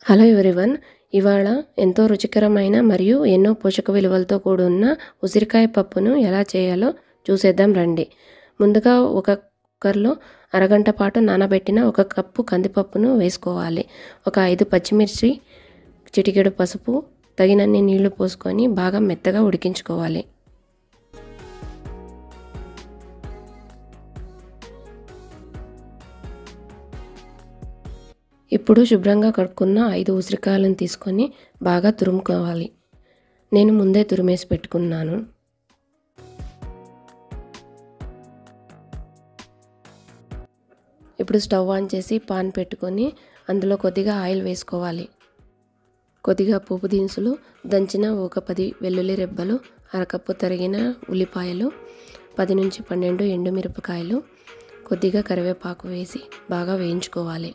Hello everyone. ఇవాళ ఎంతో రుచికరమైన మరియు ఎన్నో పోషక విలువలతో కూడున్న ఉసిరికాయ పప్పును ఎలా చేయాలో చూసేద్దాం రండి. ముందుగా ఒక కుక్కర్లో అరగంట పాటు నానబెట్టిన 1 కప్పు కందిపప్పును వేసుకోవాలి. ఒక 5 పచ్చిమిర్చి, చిటికెడు పసుపు, తగినన్ని నీళ్లు పోసుకొని బాగా మెత్తగా ఉడికించుకోవాలి. ఇప్పుడు శుభ్రంగా కడుక్కున్న 5 ఉసిరికాయలను తీసుకొని బాగా తురుముకోవాలి. నేను ముందే తురిమేసి పెట్టుకున్నాను. ఇప్పుడు స్టవ్ ఆన్ చేసి పాన్ పెట్టుకొని అందులో కొద్దిగా ఆయిల్ వేసుకోవాలి. కొద్దిగా పోపు దినుసులు, దంచిన ఒక 10 వెల్లుల్లి రెబ్బలు, అరకప్పు తరిగిన ఉల్లిపాయలు, 10 నుంచి 12 ఎండుమిరపకాయలు, కొద్దిగా కరివేపాకు వేసి బాగా వేయించుకోవాలి.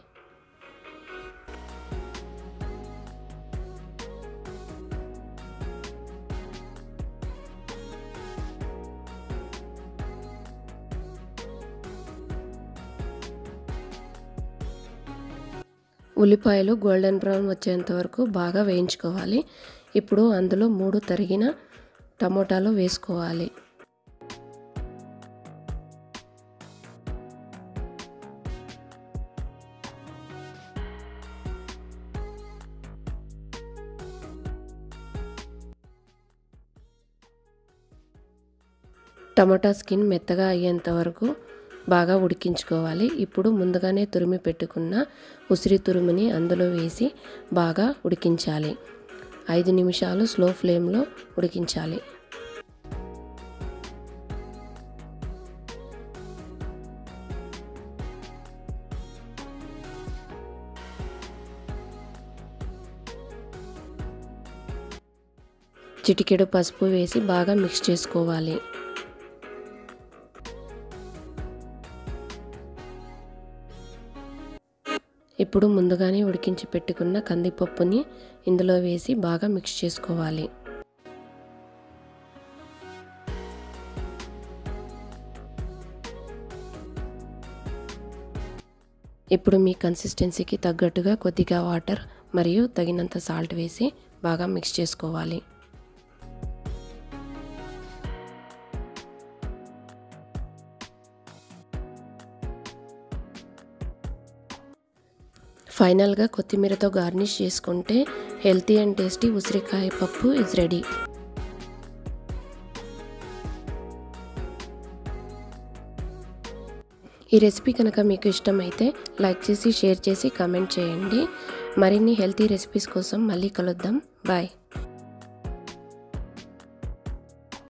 ఉల్లిపాయలు గోల్డెన్ బ్రౌన్ వచ్చేంత వరకు బాగా వేయించుకోవాలి. ఇప్పుడు అందులో 3 తరిగిన టమోటాలు వేసుకోవాలి. టమాటా స్కిన్ మెత్తగా అయ్యేంత వరకు బాగా ఉడికించుకోవాలి. ఇప్పుడు ముందుగానే తురిమి పెట్టుకున్న ఉసిరి తురుముని అందులో వేసి బాగా ఉడికించాలి. 5 నిమిషాలు స్లో ఫ్లేమ్లో ఉడికించాలి. చిటికెడు పసుపు వేసి బాగా మిక్స్ చేసుకోవాలి. ఇప్పుడు ముందుగానే ఉడికించి పెట్టుకున్న కందిపప్పుని ఇందులో వేసి బాగా మిక్స్ చేసుకోవాలి. ఇప్పుడు మీ కన్సిస్టెన్సీకి తగ్గట్టుగా కొద్దిగా వాటర్ మరియు తగినంత సాల్ట్ వేసి బాగా మిక్స్ చేసుకోవాలి. ఫైనల్గా కొత్తిమీరతో గార్నిష్ చేసుకుంటే హెల్తీ అండ్ టేస్టీ ఉసిరికాయ పప్పు ఇస్ రెడీ. ఈ రెసిపీ కనుక మీకు ఇష్టమైతే లైక్ చేసి, షేర్ చేసి, కామెంట్ చేయండి. మరిన్ని హెల్తీ రెసిపీస్ కోసం మళ్ళీ కలుద్దాం. బాయ్.